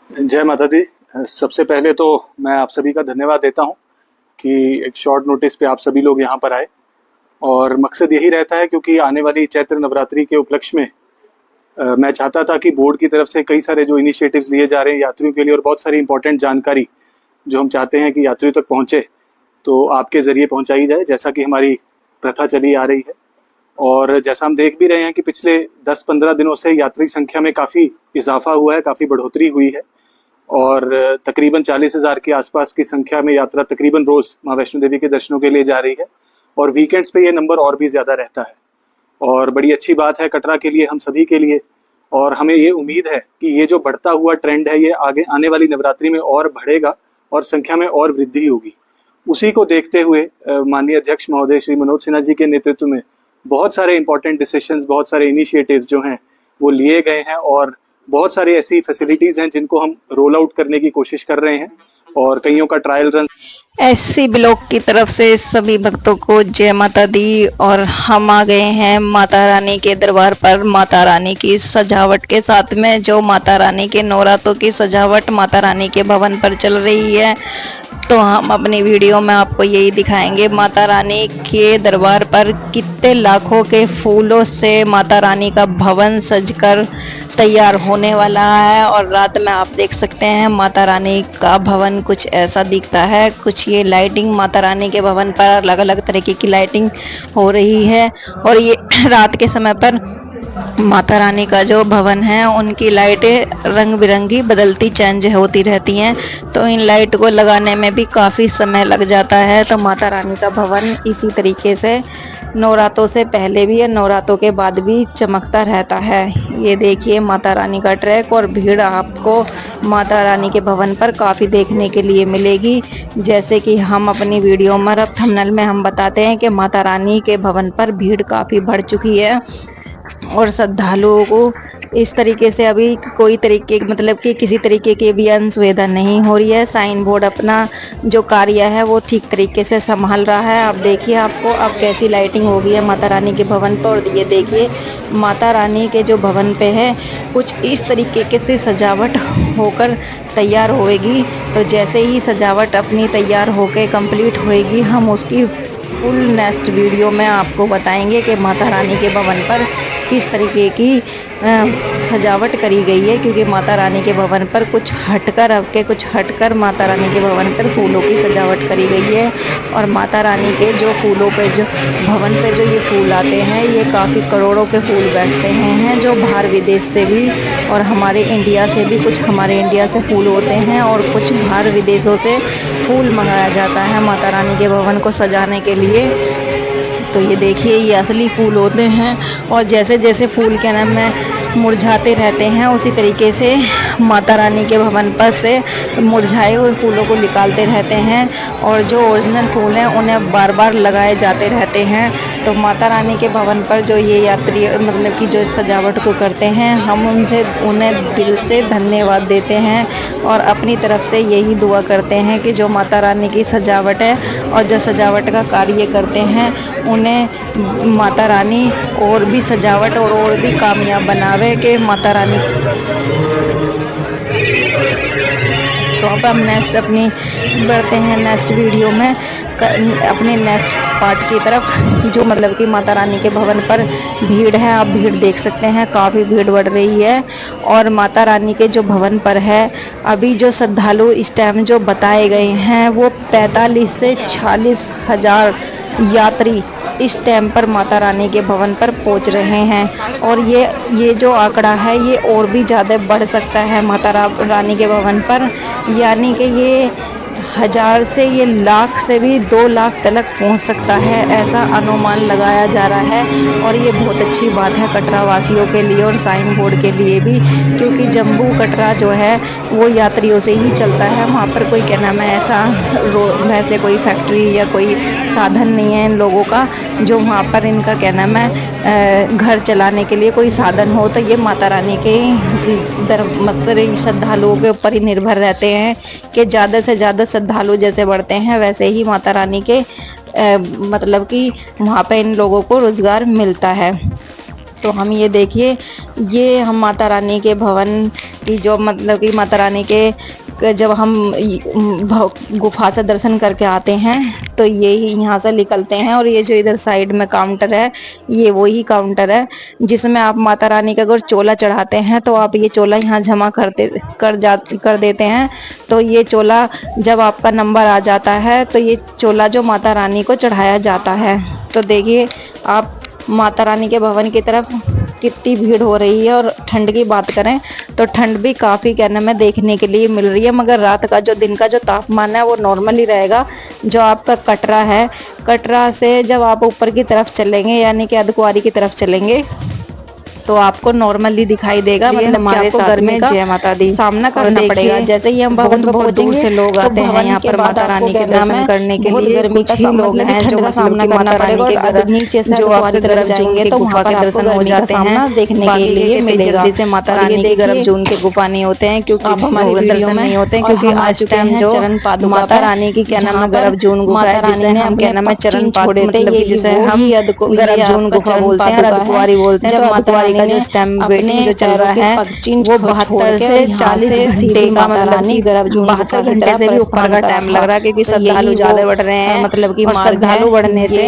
जय माता दी। सबसे पहले तो मैं आप सभी का धन्यवाद देता हूँ कि एक शॉर्ट नोटिस पे आप सभी लोग यहाँ पर आए। और मकसद यही रहता है क्योंकि आने वाली चैत्र नवरात्रि के उपलक्ष्य में मैं चाहता था कि बोर्ड की तरफ से कई सारे जो इनिशिएटिव्स लिए जा रहे हैं यात्रियों के लिए और बहुत सारी इंपॉर्टेंट जानकारी जो हम चाहते हैं कि यात्रियों तक पहुँचे, तो आपके ज़रिए पहुँचाई जाए, जैसा कि हमारी प्रथा चली आ रही है। और जैसा हम देख भी रहे हैं कि पिछले 10-15 दिनों से यात्री संख्या में काफ़ी इजाफा हुआ है, काफ़ी बढ़ोतरी हुई है और तकरीबन 40,000 के आसपास की संख्या में यात्रा तकरीबन रोज माँ वैष्णो देवी के दर्शनों के लिए जा रही है। और वीकेंड्स पे ये नंबर और भी ज़्यादा रहता है और बड़ी अच्छी बात है कटरा के लिए, हम सभी के लिए। और हमें ये उम्मीद है कि ये जो बढ़ता हुआ ट्रेंड है ये आगे आने वाली नवरात्रि में और बढ़ेगा और संख्या में और वृद्धि होगी। उसी को देखते हुए माननीय अध्यक्ष महोदय श्री मनोज सिन्हा जी के नेतृत्व में बहुत सारे इंपॉर्टेंट डिसीजंस, बहुत सारे इनिशिएटिव्स जो हैं वो लिए गए हैं और बहुत सारी ऐसी फैसिलिटीज हैं जिनको हम रोल आउट करने की कोशिश कर रहे हैं और कईयों का ट्रायल रन। एससी ब्लॉक की तरफ से सभी भक्तों को जय माता दी। और हम आ गए हैं माता रानी के दरबार पर माता रानी की सजावट के साथ में, जो माता रानी के नवरात्रों की सजावट माता रानी के भवन पर चल रही है। तो हम अपनी वीडियो में आपको यही दिखाएंगे माता रानी के दरबार पर कितने लाखों के फूलों से माता रानी का भवन सजकर तैयार होने वाला है। और रात में आप देख सकते हैं माता रानी का भवन कुछ ऐसा दिखता है। कुछ ये लाइटिंग माता रानी के भवन पर अलग अलग तरीके की लाइटिंग हो रही है और ये रात के समय पर माता रानी का जो भवन है उनकी लाइटें रंग बिरंगी बदलती चेंज होती रहती हैं, तो इन लाइट को लगाने में भी काफ़ी समय लग जाता है। तो माता रानी का भवन इसी तरीके से नवरात्रों से पहले भी या नवरात्रों के बाद भी चमकता रहता है। ये देखिए माता रानी का ट्रैक और भीड़ आपको माता रानी के भवन पर काफ़ी देखने के लिए मिलेगी। जैसे कि हम अपनी वीडियो में थंबनेल में हम बताते हैं कि माता रानी के भवन पर भीड़ काफ़ी बढ़ चुकी है और श्रद्धालुओं को इस तरीके से अभी कोई तरीके मतलब कि किसी तरीके की भी असुविधा नहीं हो रही है। साइन बोर्ड अपना जो कार्य है वो ठीक तरीके से संभाल रहा है। आप देखिए आपको अब कैसी लाइटिंग हो गई है माता रानी के भवन पर। और ये देखिए माता रानी के जो भवन पे है कुछ इस तरीके के से सजावट होकर तैयार होएगी। तो जैसे ही सजावट अपनी तैयार होकर कंप्लीट होएगी हम उसकी फुल नेक्स्ट वीडियो में आपको बताएंगे कि माता रानी के भवन पर किस तरीके की सजावट करी गई है। क्योंकि माता रानी के भवन पर कुछ हटकर माता रानी के भवन पर फूलों की सजावट करी गई है। और माता रानी के जो फूलों पे जो भवन पे जो ये फूल आते हैं ये काफ़ी करोड़ों के फूल बैठते हैं जो बाहर विदेश से भी और हमारे इंडिया से भी, कुछ हमारे इंडिया से फूल होते हैं और कुछ बाहर विदेशों से फूल मंगाया जाता है माता रानी के भवन को सजाने के लिए। तो ये देखिए ये असली फूल होते हैं और जैसे जैसे फूल के नाम में मुरझाते रहते हैं उसी तरीके से माता रानी के भवन पर से मुरझाए हुए फूलों को निकालते रहते हैं और जो ओरिजिनल फूल हैं उन्हें बार बार लगाए जाते रहते हैं। तो माता रानी के भवन पर जो ये यात्री मतलब कि जो सजावट को करते हैं हम उन्हें दिल से धन्यवाद देते हैं और अपनी तरफ से यही दुआ करते हैं कि जो माता रानी की सजावट है और जो सजावट का कार्य करते हैं उन्हें माता रानी और भी सजावट और भी कामयाब बनावे के माता रानी। तो अब हम नेक्स्ट अपनी बढ़ते हैं नेक्स्ट वीडियो में अपने नेक्स्ट पार्ट की तरफ, जो मतलब कि माता रानी के भवन पर भीड़ है। आप भीड़ देख सकते हैं काफ़ी भीड़ बढ़ रही है और माता रानी के जो भवन पर है अभी जो श्रद्धालु इस टाइम जो बताए गए हैं वो 45 से 40 हज़ार यात्री इस टाइम पर माता रानी के भवन पर पहुंच रहे हैं। और ये जो आंकड़ा है ये और भी ज़्यादा बढ़ सकता है माता रानी के भवन पर, यानी कि ये 1000 से ये लाख से भी 2 लाख तक पहुंच सकता है, ऐसा अनुमान लगाया जा रहा है। और ये बहुत अच्छी बात है कटरा वासियों के लिए और साइन बोर्ड के लिए भी, क्योंकि जम्मू कटरा जो है वो यात्रियों से ही चलता है। वहाँ पर कोई क्या नाम है ऐसा वैसे कोई फैक्ट्री या कोई साधन नहीं है इन लोगों का जो वहाँ पर इनका क्या नाम है घर चलाने के लिए कोई साधन हो। तो ये माता रानी के मतलब श्रद्धालुओं के ऊपर ही निर्भर रहते हैं कि ज़्यादा से ज़्यादा श्रद्धालु जैसे बढ़ते हैं वैसे ही माता रानी के मतलब कि वहाँ पे इन लोगों को रोज़गार मिलता है। तो हम ये देखिए, ये हम माता रानी के भवन की जो मतलब कि माता रानी के जब हम गुफा से दर्शन करके आते हैं तो ये ही यहाँ से निकलते हैं। और ये जो इधर साइड में काउंटर है, ये वही काउंटर है जिसमें आप माता रानी का अगर चोला चढ़ाते हैं तो आप ये चोला यहाँ जमा कर देते हैं। तो ये चोला जब आपका नंबर आ जाता है तो ये चोला जो माता रानी को चढ़ाया जाता है। तो देखिए आप माता रानी के भवन की तरफ कितनी भीड़ हो रही है। और ठंड की बात करें तो ठंड भी काफ़ी क्या नाम है देखने के लिए मिल रही है, मगर रात का जो दिन का जो तापमान है वो नॉर्मल ही रहेगा। जो आपका कटरा है, कटरा से जब आप ऊपर की तरफ चलेंगे यानी कि अर्धकुंवारी की तरफ चलेंगे तो आपको नॉर्मली दिखाई देगा, मतलब हमारे साथ में जय माता दी सामना करना पड़ेगा। जैसे ही हम भवन में पहुंचेंगे से लोग आते हैं यहाँ पर माता रानी के दर्शन करने के लिए। गर्मी का लोग हैं जो सामना करना पड़ेगा, और नीचे से जो आपके गर्भ जाएंगे तो गुफा के दर्शन हो जाते हैं देखने के लिए मिलेगा। जल्दी से माता रानी के गर्भ जून के गुफा नहीं होते हैं क्योंकि हमारे दर्शन नहीं होते हैं, क्योंकि आज टाइम जो माता रानी की क्या नाम है गर्भ जून गुफा है, जिसे हम क्या नाम है चरण छोड़े थे, जिसे हम गर्भ जून गुफा बोलते हैं, अर्धकुंवारी बोलते हैं। तो माता का जो स्टैम्प वेटिंग जो चल रहा है वो 72 से 40 घंटे का, मतलब 72 घंटे से भी ऊपर का टाइम लग रहा है, क्योंकि श्रद्धालु ज्यादा बढ़ रहे हैं। मतलब कि श्रद्धालु बढ़ने से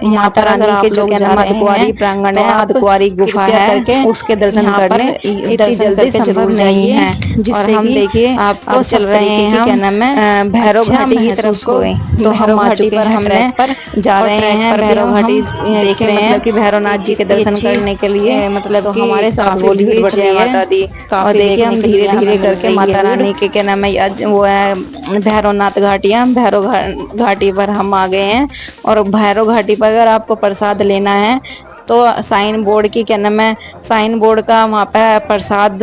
माता रानी के जो अर्धकुंवारी प्रांगण है, अर्धकुंवारी गुफा है, उसके दर्शन करने इतनी जल्दी संभव नहीं है। जिससे हम देखिए आपको चल रहे हैं क्या नाम है भैरव घाटी की तरफ को। तो हम घाटी पर हमने जा रहे हैं, भैरव घाटी देख रहे हैं कि भैरवनाथ जी के दर्शन करने के लिए, मतलब कि हमारे साथ बोली बढ़ रही है माता दी। और देखिए हम धीरे धीरे करके माता रानी के क्या नाम है वो है भैरवनाथ घाटियाँ, भैरव घाटी पर हम आ गए हैं। और भैरव घाटी पर अगर आपको प्रसाद लेना है तो साइन बोर्ड की क्या नाम है, साइन बोर्ड का वहाँ पे प्रसाद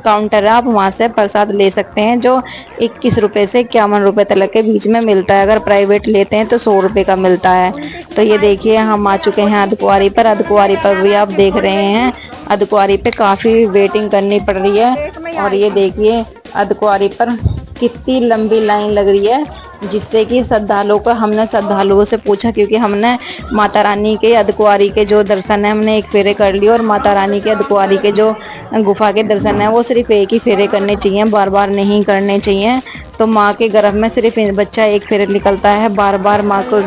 काउंटर है, आप वहाँ से प्रसाद ले सकते हैं, जो 21 रुपये से 51 रुपये तक के बीच में मिलता है। अगर प्राइवेट लेते हैं तो 100 रुपये का मिलता है। तो ये देखिए हम आ चुके हैं अर्धकुंवारी पर। अर्धकुंवारी पर भी आप देख रहे हैं, अर्धकुंवारी पे काफ़ी वेटिंग करनी पड़ रही है। और ये देखिए अर्धकुंवारी पर कितनी लंबी लाइन लग रही है, जिससे कि श्रद्धालुओं को, हमने श्रद्धालुओं से पूछा, क्योंकि हमने माता रानी के अर्धकुंवारी के जो दर्शन है हमने एक फेरे कर लिए, और माता रानी के अर्धकुंवारी के जो गुफा के दर्शन है वो सिर्फ एक ही फेरे करने चाहिए, बार बार नहीं करने चाहिए। तो माँ के गर्भ में सिर्फ बच्चा एक फेरे निकलता है, बार बार माँ को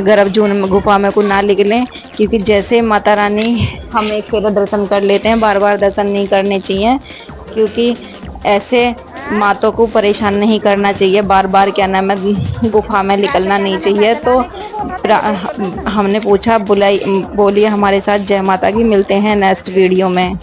गर्भ जून गुफा में को ना निकलें, क्योंकि जैसे माता रानी हम एक फेरे दर्शन कर लेते हैं, बार बार दर्शन नहीं करने चाहिए, क्योंकि ऐसे मातों को परेशान नहीं करना चाहिए, बार बार क्या नाम है गुफा में निकलना नहीं चाहिए। तो हमने पूछा, बोलिए हमारे साथ जय माता की। मिलते हैं नेक्स्ट वीडियो में।